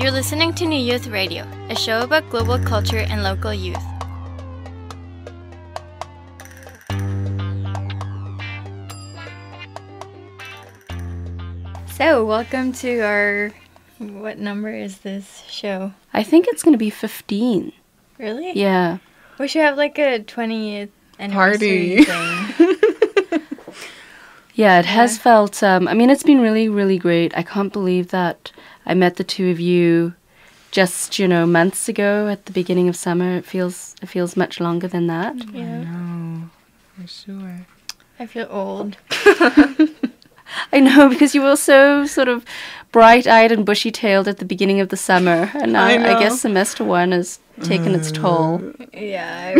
You're listening to New Youth Radio, a show about global culture and local youth. So, welcome to our... What number is this show? I think it's going to be 15. Really? Yeah. We should have like a 20th anniversary thing. Yeah, it has felt... it's been really, really great. I can't believe that I met the two of you just, months ago at the beginning of summer. It feels much longer than that. Yeah. I know, for sure. I feel old. I know, because you were so sort of bright-eyed and bushy-tailed at the beginning of the summer. And now I guess semester one has taken its toll. Yeah,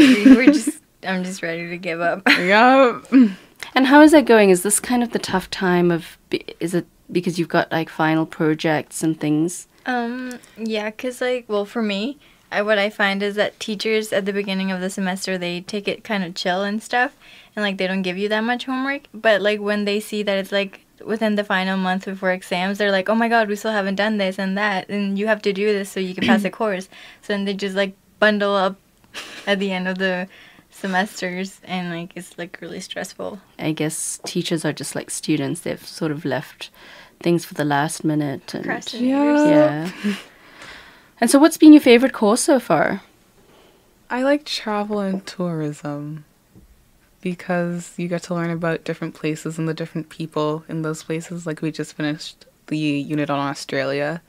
I'm just ready to give up. Yeah. And how is that going? Is this kind of the tough time of... Is it because you've got, like, final projects and things? Yeah, because, for me, what I find is that teachers at the beginning of the semester, they take it kind of chill and stuff, and, they don't give you that much homework. But, when they see that it's, within the final month before exams, they're like, oh, my God, we still haven't done this and that, and you have to do this so you can pass the course. So then they just, bundle up at the end of the semesters, and, it's, really stressful. I guess teachers are just like students. They've sort of left things for the last minute. And yeah. And so what's been your favorite course so far? I like travel and tourism because you get to learn about different places and the different people in those places. We just finished the unit on Australia,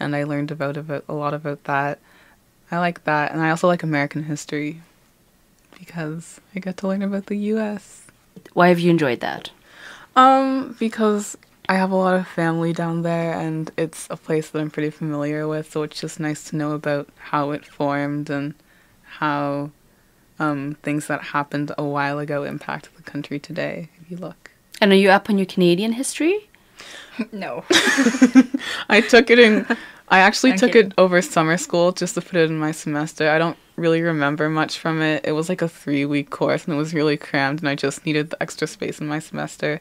and I learned a lot about that. I like that, and I also like American history because I get to learn about the U.S. Why have you enjoyed that? Because I have a lot of family down there, and it's a place that I'm pretty familiar with, so it's just nice to know about how it formed and how things that happened a while ago impact the country today, if you look. And are you up on your Canadian history? No. I actually took it over summer school just to put it in my semester. I don't really remember much from it. It was like a 3-week course, and it was really crammed, and I just needed the extra space in my semester.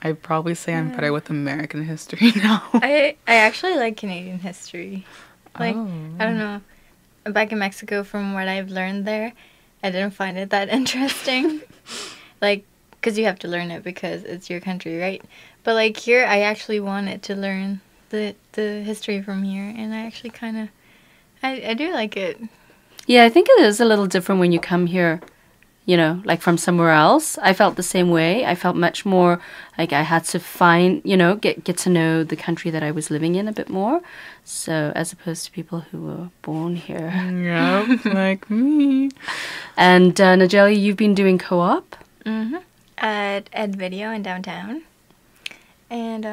I'd probably say I'm better with American history now. I actually like Canadian history. I don't know. Back in Mexico, from what I've learned there, I didn't find it that interesting. Because you have to learn it because it's your country, right? But, here, I actually wanted to learn the history from here, and I actually kind of... I do like it. Yeah, I think it is a little different when you come here, from somewhere else. I felt the same way. I felt much more like I had to find, get to know the country that I was living in a bit more. So, as opposed to people who were born here. Yep, like me. And, Nallely, you've been doing co-op? Mm-hmm. At Ed Video in downtown. And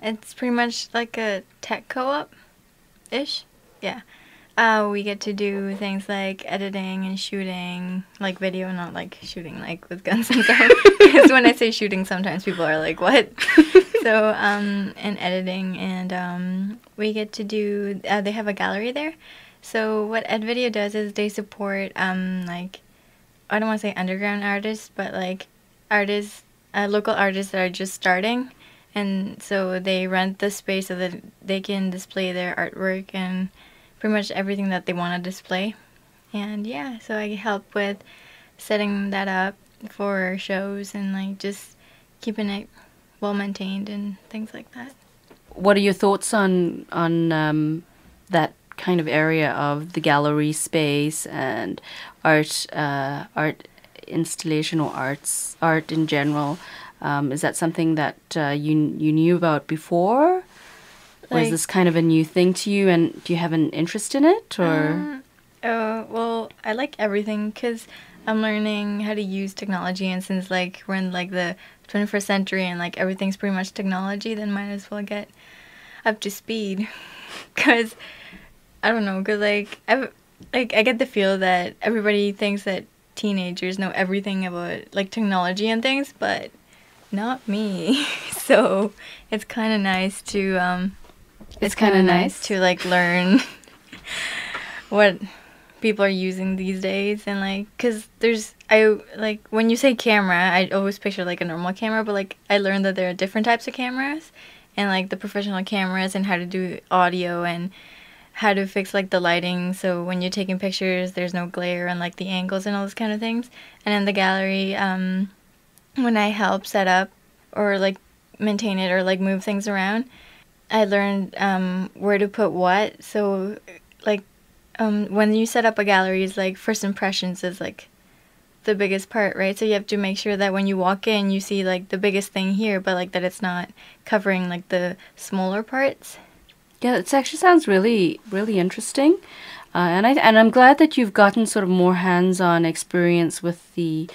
it's pretty much like a tech co-op-ish. Yeah. We get to do things like editing and shooting, video, not shooting with guns and stuff. Because when I say shooting, sometimes people are like, what? So, and editing, and we get to do, they have a gallery there. So what Ed Video does is they support, I don't want to say underground artists, but artists, local artists that are just starting. And so they rent the space so that they can display their artwork and pretty much everything that they want to display. And yeah, so I help with setting that up for shows and just keeping it well maintained and things like that. What are your thoughts on that kind of area of the gallery space and art installation or art in general? Is that something that you knew about before? Or is this kind of a new thing to you, and do you have an interest in it? Or well, I like everything because I'm learning how to use technology, and since we're in the 21st century and everything's pretty much technology, then might as well get up to speed. Because I don't know, because I get the feel that everybody thinks that teenagers know everything about technology and things, but not me. So it's kind of nice to learn what people are using these days, and because when you say camera, I always picture a normal camera, but I learned that there are different types of cameras, and the professional cameras and how to do audio and how to fix like the lighting, so when you're taking pictures there's no glare and like the angles and all those kind of things. And in the gallery, when I help set up or like maintain it or like move things around, I learned where to put what. So like when you set up a gallery, it's like first impressions is like the biggest part, right? So you have to make sure that when you walk in, you see like the biggest thing here, but like that it's not covering like the smaller parts. Yeah, it actually sounds really, really interesting, and I'm glad that you've gotten sort of more hands-on experience with the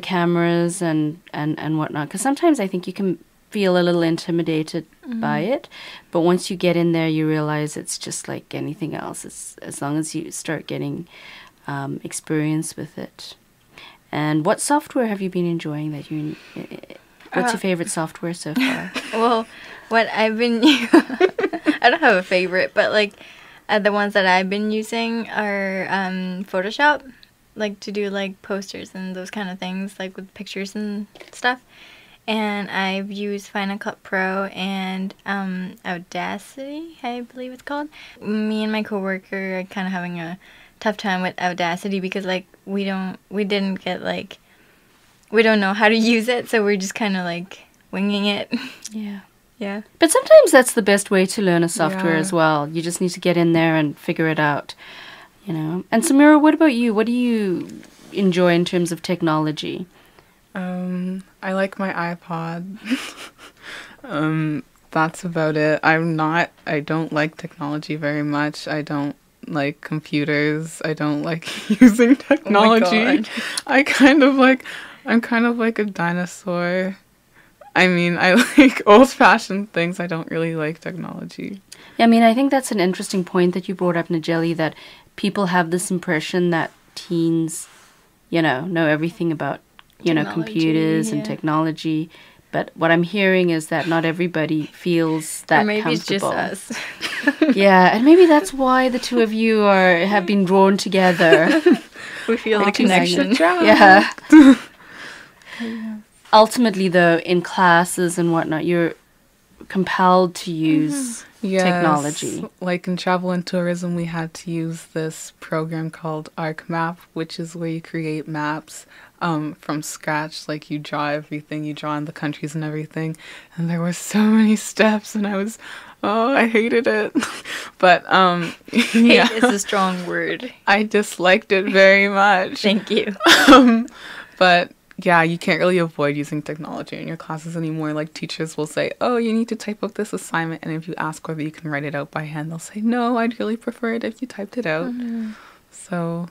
cameras and whatnot. Because sometimes I think you can feel a little intimidated by it, but once you get in there, you realize it's just like anything else. It's as long as you start getting experience with it. And what software have you been enjoying that you? What's your favorite software so far? Well, what I've been I don't have a favorite, but like the ones that I've been using are Photoshop, like to do like posters and those kind of things, like with pictures and stuff. And I've used Final Cut Pro and Audacity, I believe it's called. Me and my coworker are kind of having a tough time with Audacity because like we don't know how to use it, so we're just kind of like winging it. Yeah. Yeah. But sometimes that's the best way to learn a software Yeah. as well. You just need to get in there and figure it out, you know. And Samira, what about you? What do you enjoy in terms of technology? I like my iPod. That's about it. I don't like technology very much. I don't like computers. I don't like using technology. God. I'm kind of like a dinosaur. I mean, I like old-fashioned things. I don't really like technology. Yeah, I mean, I think that's an interesting point that you brought up, Nallely, that people have this impression that teens, know everything about, Technology, computers and yeah. technology. But what I'm hearing is that not everybody feels that Or maybe it's just comfortable. us. Yeah, and maybe that's why the two of you have been drawn together. We feel the Like connection. Yeah. Ultimately, though, in classes and whatnot, you're compelled to use Yes, technology. like in travel and tourism, we had to use this program called ArcMap, which is where you create maps from scratch. Like you draw everything, you draw in the countries and everything. And there were so many steps, and I hated it. But yeah, Hate is a strong word. I disliked it very much. Thank you. But yeah, you can't really avoid using technology in your classes anymore. Like teachers will say, oh, you need to type out this assignment. And if you ask whether you can write it out by hand, they'll say, no, I'd really prefer it if you typed it out. So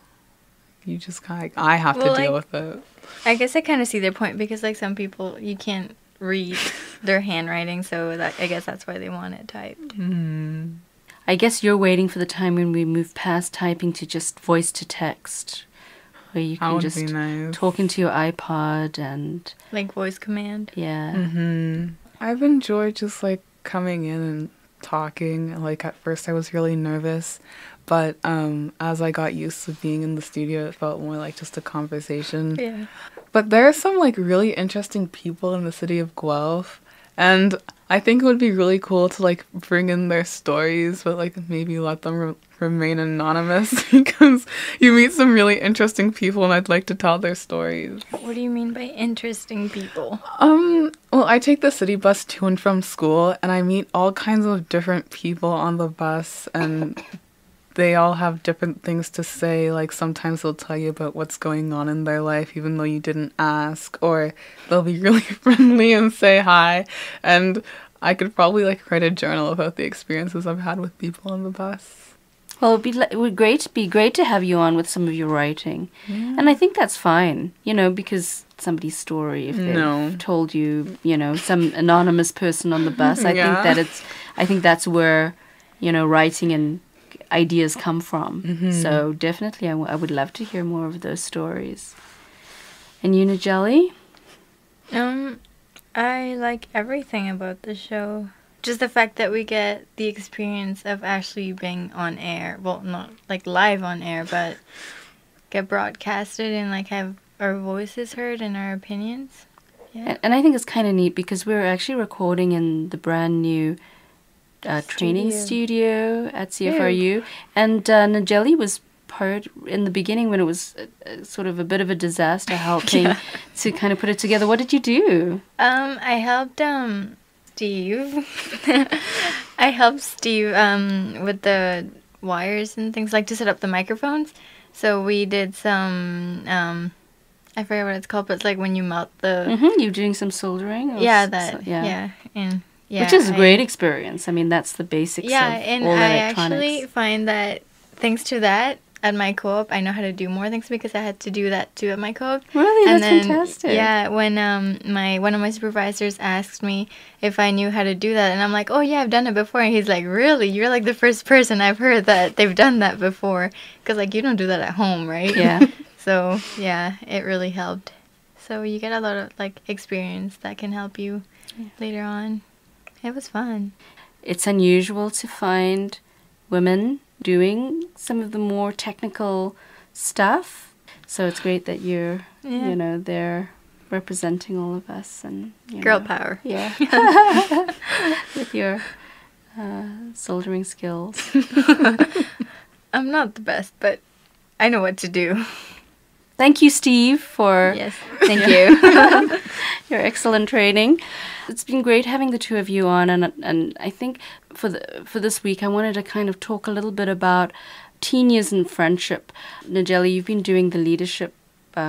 you just I have to deal with it. I guess I kind of see their point because like some people, you can't read their handwriting, so I guess that's why they want it typed. I guess you're waiting for the time when we move past typing to just voice to text, where you That can would just be nice. talk into your iPod and Like voice command. yeah. I've enjoyed just like coming in and talking. Like at first I was really nervous, but as I got used to being in the studio, it felt more like just a conversation. Yeah. But there are some like really interesting people in the city of Guelph, and I think it would be really cool to like bring in their stories, but like maybe let them remain anonymous because you meet some really interesting people, and I'd like to tell their stories. What do you mean by interesting people? Well, I take the city bus to and from school, and I meet all kinds of different people on the bus, and they all have different things to say. Like sometimes they'll tell you about what's going on in their life even though you didn't ask, or they'll be really friendly and say hi. And I could probably like write a journal about the experiences I've had with people on the bus. Well, it would be great to have you on with some of your writing, and I think that's fine, because somebody's story, if they've told you, some anonymous person on the bus, I think that's where, writing and ideas come from. So definitely, I would love to hear more of those stories. And you, Nallely? I like everything about the show. Just the fact that we get the experience of actually being on air. Well, not like live on air, but get broadcasted and like have our voices heard and our opinions. Yeah. And I think it's kind of neat because we're actually recording in the brand new training studio at CFRU. And Nallely was part in the beginning when it was sort of a bit of a disaster, helping to kind of put it together. What did you do? I helped Steve. I helped Steve with the wires and things, like to set up the microphones. So we did some I forget what it's called, but it's like when you melt the You doing some soldering? Or and which is a great experience. I mean, that's the basics of and all I electronics. actually find that thanks to that, at my co-op, I know how to do more things because I had to do that too at my co-op. Really? And That's fantastic. Yeah, when one of my supervisors asked me if I knew how to do that, and I'm like, oh yeah, I've done it before. And he's like, really? You're like the first person I've heard that they've done that before. Because like you don't do that at home, right? Yeah. So yeah, it really helped. So you get a lot of like experience that can help you later on. It was fun. It's unusual to find women doing some of the more technical stuff. So it's great that you're, there representing all of us. And Girl power. Yeah. With your soldering skills. I'm not the best, but I know what to do. Thank you, Steve, for Thank you. your excellent training. It's been great having the two of you on, and I think for this week I wanted to kind of talk a little bit about teen years and friendship. Nallely, you've been doing the leadership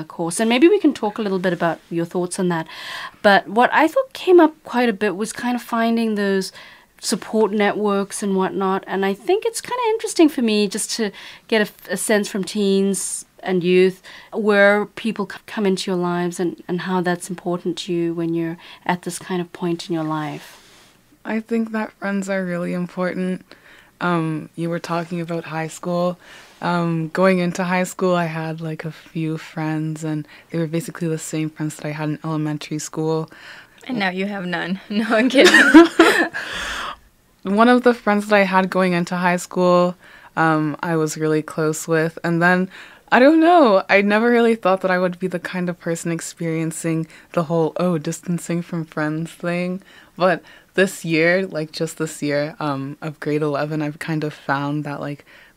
course, and maybe we can talk a little bit about your thoughts on that. But what I thought came up quite a bit was kind of finding those support networks and whatnot, and I think it's kind of interesting for me just to get a sense from teens and youth where people come into your lives and how that's important to you when you're at this kind of point in your life. I think that friends are really important. You were talking about high school. Going into high school, I had like a few friends, and they were basically the same friends that I had in elementary school. And now you have none. No, I'm kidding. One of the friends that I had going into high school, I was really close with. And then, I don't know, I never really thought that I would be the kind of person experiencing the whole, distancing from friends thing. But this year, just this year, of grade 11, I've kind of found that,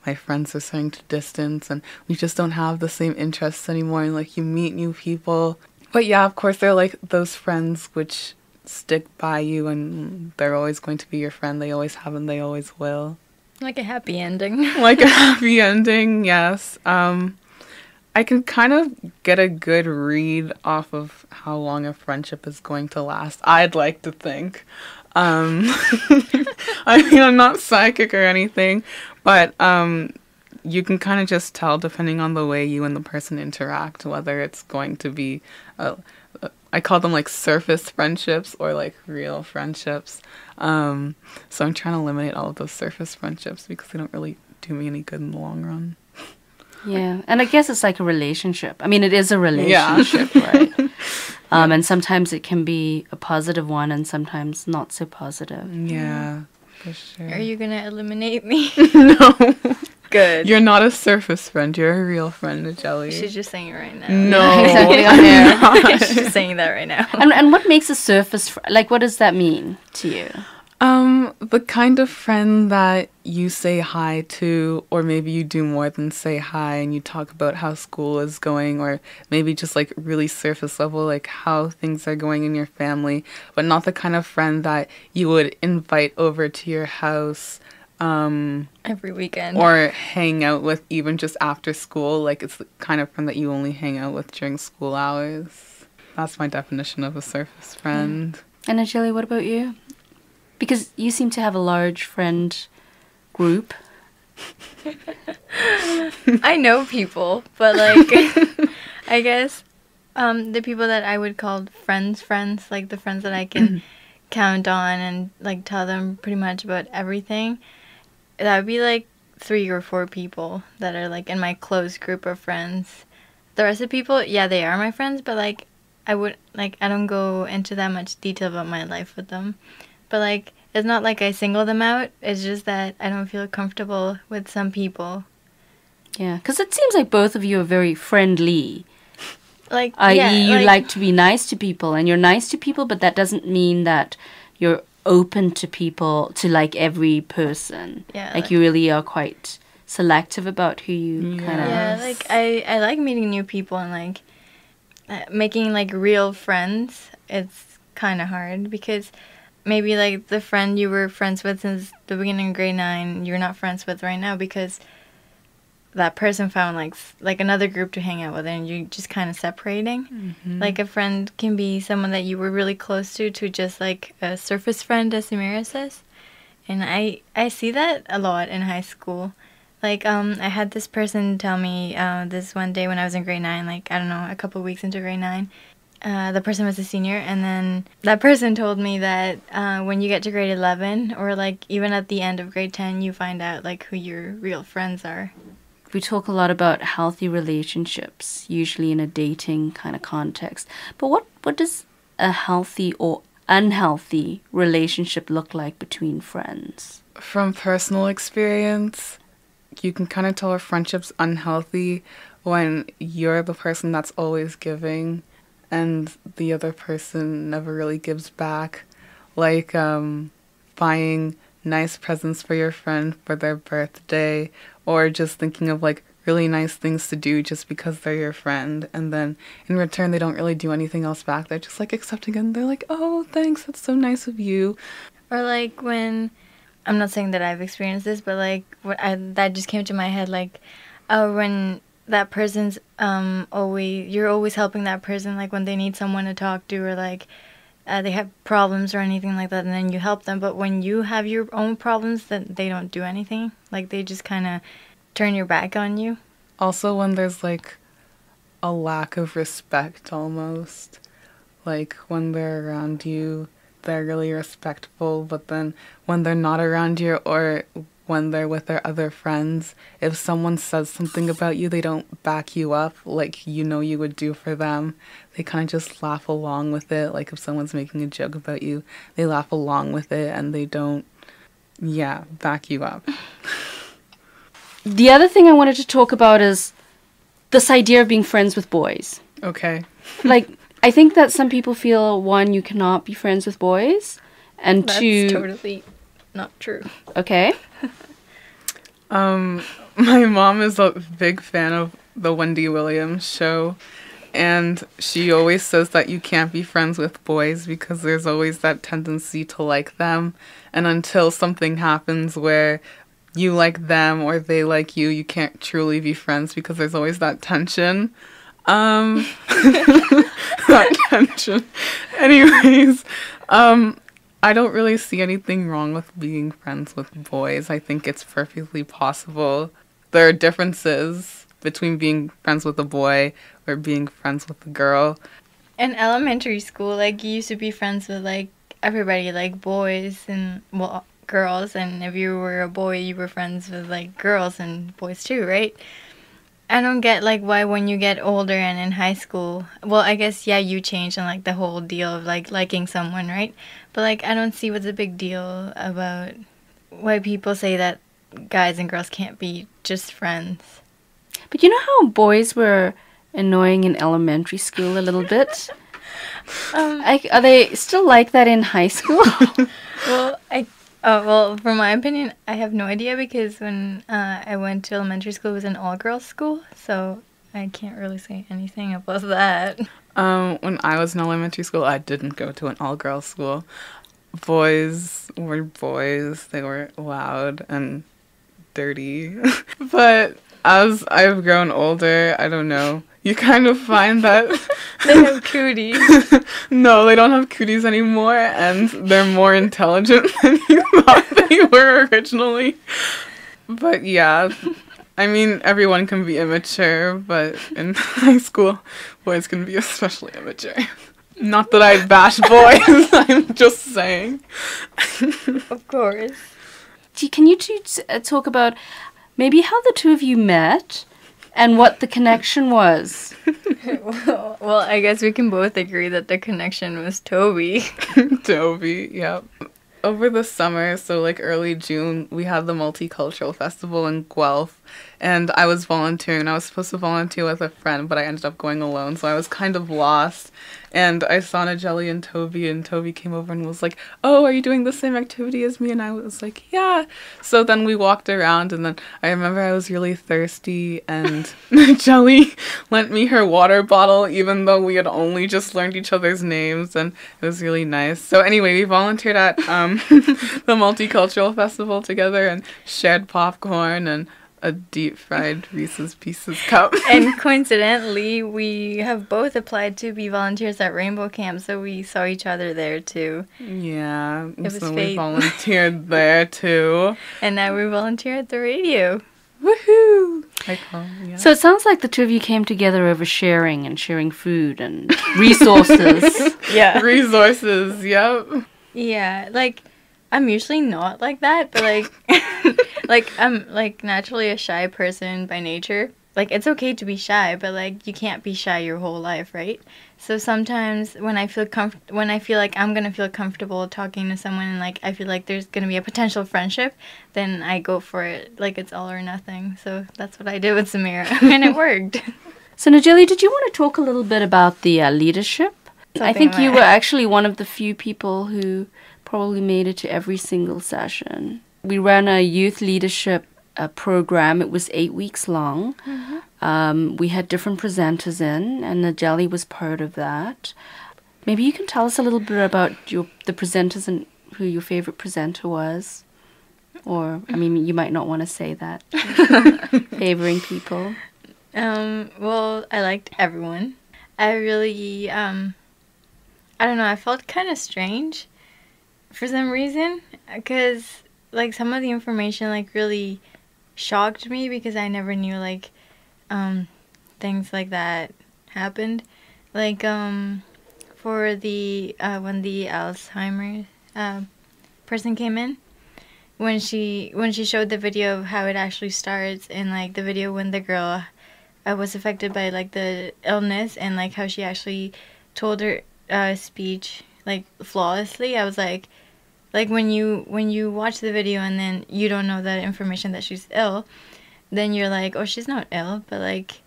my friends are starting to distance, and we just don't have the same interests anymore, and, you meet new people. But yeah, of course, they're, those friends which stick by you, and they're always going to be your friend. They always have, and they always will. Like a happy ending. Like a happy ending, yes. I can kind of get a good read off of how long a friendship is going to last. I'd like to think. I mean, I'm not psychic or anything, but you can kind of just tell, depending on the way you and the person interact, whether it's going to be, I call them surface friendships or real friendships. So I'm trying to eliminate all of those surface friendships because they don't really do me any good in the long run. Yeah, and I guess it's like a relationship. I mean, it is a relationship, right? And sometimes it can be a positive one and sometimes not so positive. Yeah, for sure. Are you going to eliminate me? No. Good. You're not a surface friend. You're a real friend, Nallely. She's just saying it right now. No. She's just saying that right now. And what makes a surface what does that mean to you? The kind of friend that you say hi to, or maybe you do more than say hi and you talk about how school is going, or maybe just really surface level, how things are going in your family, but not the kind of friend that you would invite over to your house every weekend, or hang out with even just after school. It's the kind of friend that you only hang out with during school hours. That's my definition of a surface friend. And Nallely, what about you? Because you seem to have a large friend group. I know people, but I guess the people that I would call friends, the friends that I can count on and tell them pretty much about everything, that would be 3 or 4 people that are in my close group of friends. The rest of the people, yeah, they are my friends, but I would I don't go into that much detail about my life with them. But it's not I single them out. It's just that I don't feel comfortable with some people. Yeah, because it seems like both of you are very friendly. I.e., you like to be nice to people, and you're nice to people, but that doesn't mean that you're open to people, to like every person. Yeah, Like you really are quite selective about who you kind of. yeah, like I like meeting new people and like making like real friends. It's kind of hard because maybe like the friend you were friends with since the beginning of grade 9, you're not friends with right now because that person found like another group to hang out with and you're just kind of separating. Like a friend can be someone that you were really close to just like a surface friend, as Samira says. And I see that a lot in high school. Like I had this person tell me this one day when I was in grade 9, like I don't know, a couple weeks into grade 9. The person was a senior, and then that person told me that when you get to grade 11 or like even at the end of grade 10, you find out like who your real friends are. We talk a lot about healthy relationships, usually in a dating kind of context. But what does a healthy or unhealthy relationship look like between friends? From personal experience, you can kind of tell a friendship's unhealthy when you're the person that's always giving and the other person never really gives back. Like buying nice presents for your friend for their birthday, or just thinking of like really nice things to do just because they're your friend, and then in return they don't really do anything else back. They're just like accepting it and they're like, oh, thanks, that's so nice of you. Or like when, I'm not saying that I've experienced this, but like that just came to my head, like when that person's you're always helping that person, like when they need someone to talk to, or like they have problems or anything like that, and then you help them. But when you have your own problems, then they don't do anything. Like they just kind of turn your back on you. Also when there's like a lack of respect almost. Like when they're around you, they're really respectful, but then when they're not around you or when they're with their other friends, if someone says something about you, they don't back you up like you know you would do for them. They kind of just laugh along with it. Like if someone's making a joke about you, they laugh along with it and they don't, back you up. The other thing I wanted to talk about is this idea of being friends with boys. Okay. Like, I think that some people feel, one, you cannot be friends with boys, and That's two... totally not true. Okay. My mom is a big fan of the Wendy Williams show, and she always says that you can't be friends with boys because there's always that tendency to like them, and until something happens where you like them or they like you, you can't truly be friends because there's always that tension. That tension. Anyways, I don't really see anything wrong with being friends with boys. I think it's perfectly possible. There are differences between being friends with a boy or being friends with a girl. In elementary school, like you used to be friends with like everybody, like boys and girls, and if you were a boy, you were friends with like girls and boys too, right? I don't get like why when you get older and in high school, well, I guess you change and like the whole deal of like liking someone, right? But like I don't see what's a big deal about why people say that guys and girls can't be just friends. But you know how boys were annoying in elementary school a little bit? Are they still like that in high school? Well, from my opinion, I have no idea because when I went to elementary school, it was an all-girls school, so I can't really say anything about that. When I was in elementary school, I didn't go to an all-girls school. Boys were boys. They were loud and dirty. But as I've grown older, I don't know, you kind of find that... They have cooties. No, they don't have cooties anymore, and they're more intelligent than you thought they were originally. But yeah, I mean, everyone can be immature, but in high school, boys can be especially immature. Not that I bash boys, I'm just saying. Of course. Can you two talk about maybe how the two of you met and what the connection was? Well, I guess we can both agree that the connection was Toby. Toby, yep. Over the summer, so like early June, we had the Multicultural Festival in Guelph, and I was volunteering. I was supposed to volunteer with a friend, but I ended up going alone, so I was kind of lost. And I saw Nallely and Toby came over and was like, "Oh, are you doing the same activity as me?" And I was like, "Yeah." So then we walked around, and then I remember I was really thirsty, and Nallely lent me her water bottle, even though we had only just learned each other's names, and it was really nice. So anyway, we volunteered at the Multicultural Festival together and shared popcorn and a deep-fried Reese's Pieces cup. And coincidentally, we have both applied to be volunteers at Rainbow Camp, so we saw each other there too. Yeah, It was so fate. we volunteered there too. And now we volunteer at the radio. Woohoo! Yeah. So it sounds like the two of you came together over sharing food and resources. Yeah. Resources, yep. Yeah, like, I'm usually not like that, but like, like, I'm like naturally a shy person by nature. Like, it's okay to be shy, but like, you can't be shy your whole life, right? So sometimes when I feel like I'm gonna feel comfortable talking to someone, and like I feel like there's gonna be a potential friendship, then I go for it. Like, it's all or nothing. So that's what I did with Samira, and it worked. So Nallely, did you want to talk a little bit about the leadership? I think you were actually one of the few people who probably made it to every single session. We ran a youth leadership program. It was 8 weeks long. Mm-hmm. We had different presenters in, and Nallely was part of that. Maybe you can tell us a little bit about the presenters and who your favorite presenter was. Or, I mean, you might not want to say that. Favoring people. Well, I liked everyone. I really, I don't know, I felt kind of strange for some reason, because, like, some of the information, like, really shocked me, because I never knew, like, things like that happened. Like, for the, when the Alzheimer's, person came in, when she showed the video of how it actually starts, and, like, the video when the girl was affected by, like, the illness, and, like, how she actually told her speech, like, flawlessly. I was like when you watch the video and then you don't know that information that she's ill, then you're like, oh, she's not ill, but, like,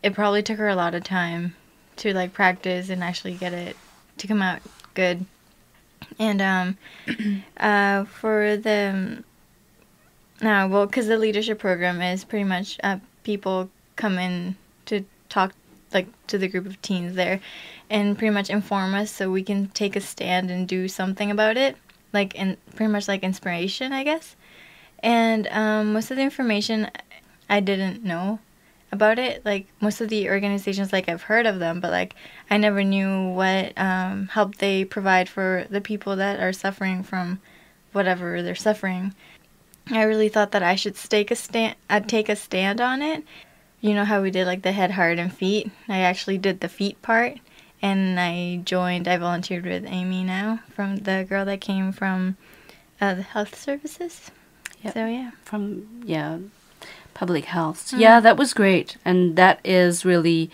it probably took her a lot of time to, like, practice and actually get it to come out good. And for the well, because the leadership program is pretty much people come in to talk, like, to the group of teens there, and pretty much inform us so we can take a stand and do something about it, like, in pretty much like inspiration, I guess. And most of the information I didn't know about it. Like, most of the organizations, like, I've heard of them, but, like, I never knew what help they provide for the people that are suffering from whatever they're suffering. I really thought that I should take a stand on it. You know how we did, like, the head, heart, and feet? I actually did the feet part, and I volunteered with Amy now, from the girl that came from the health services. Yep. So, yeah. Public health. Yeah, that was great. And that is really,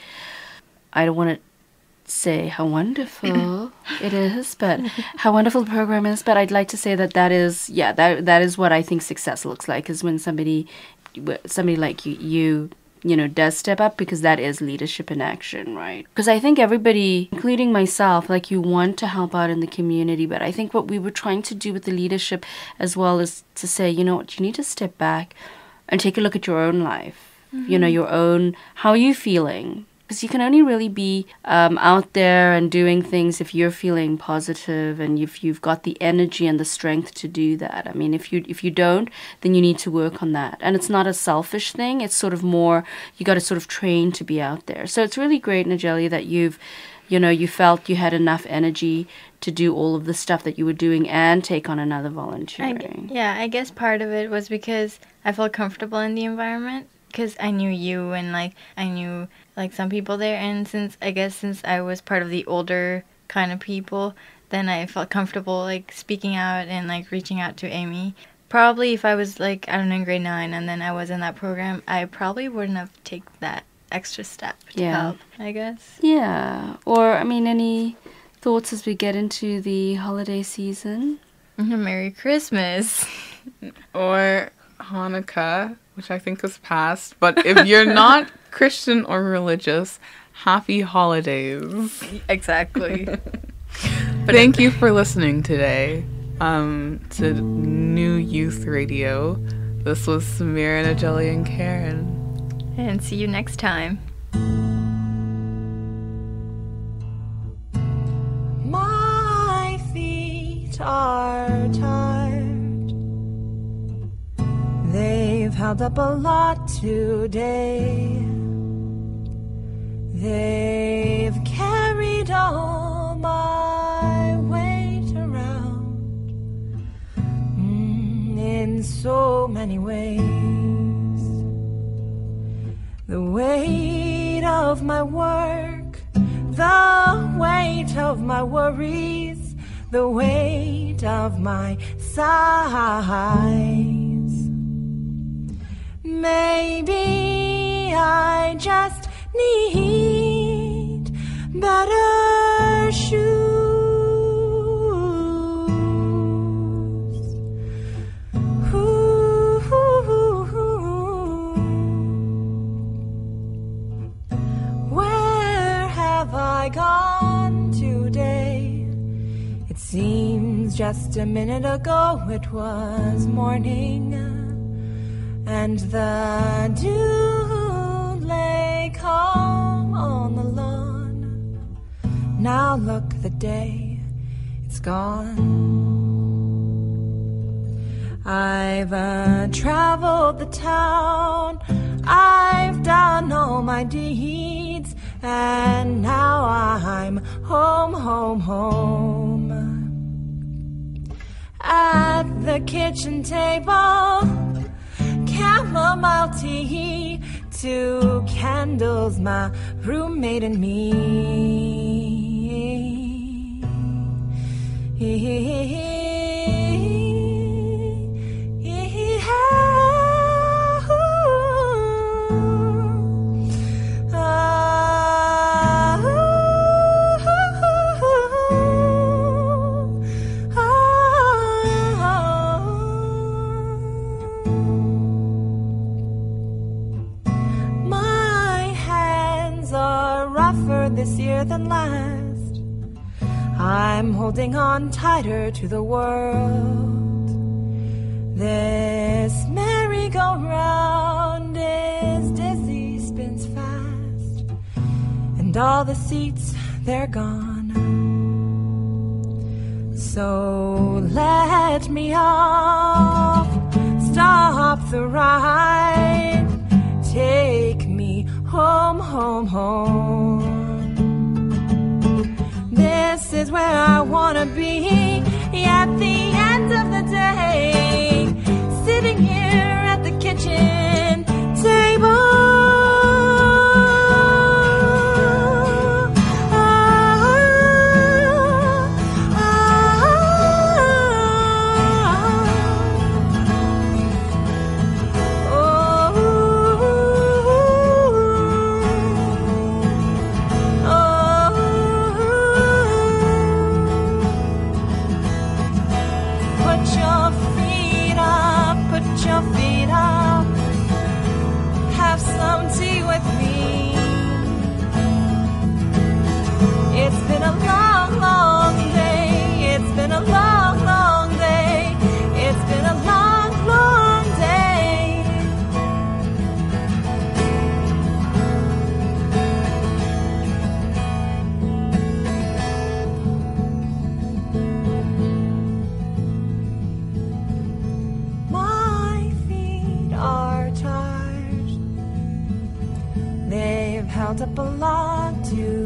I don't want to say how wonderful it is, but how wonderful the program is. But I'd like to say that is what I think success looks like, is when somebody like you does step up, because that is leadership in action, right? Because I think everybody, including myself, like, you want to help out in the community, but I think what we were trying to do with the leadership as well is to say, you know what, you need to step back and take a look at your own life, your own, how are you feeling? Because you can only really be out there and doing things if you're feeling positive and if you've got the energy and the strength to do that. I mean, if you don't, then you need to work on that. And it's not a selfish thing. It's sort of more, you got to sort of train to be out there. So it's really great, Nallely, that you felt you had enough energy to do all of the stuff that you were doing and take on another volunteering. I guess part of it was because I felt comfortable in the environment, because I knew you, and, like, I knew, like, some people there, and since I was part of the older kind of people, then I felt comfortable, like, speaking out and, like, reaching out to Amy. Probably if I was, like, I don't know, in grade 9 and then I was in that program, I probably wouldn't have taken that extra step to help, I guess. Yeah. Or, I mean, any thoughts as we get into the holiday season? Merry Christmas. Or Hanukkah, which I think is past. But if you're not Christian or religious, happy holidays. Exactly. Thank you for listening today to New Youth Radio. This was Samira, Nallely, and Karen. And see you next time. My feet are tired. They've held up a lot today. They've carried all my weight around in so many ways. The weight of my work, the weight of my worries, the weight of my sighs. Maybe I just need better shoes. Where have I gone today? It seems just a minute ago it was morning, and the dew lay calm on the lawn. Now look, the day, it's gone. I've traveled the town, I've done all my deeds, and now I'm home, home, home. At the kitchen table, chamomile tea, 2 candles, my roommate and me. This year than last, I'm holding on tighter to the world. This merry-go-round is dizzy, spins fast, and all the seats, they're gone. So let me off, stop the ride, take me home, home, home. This is where I wanna be at the end of the day, sitting here at the kitchen table. It's been a long, long day. It's been a long, long day. It's been a long, long day. My feet are tired. They've held up a lot to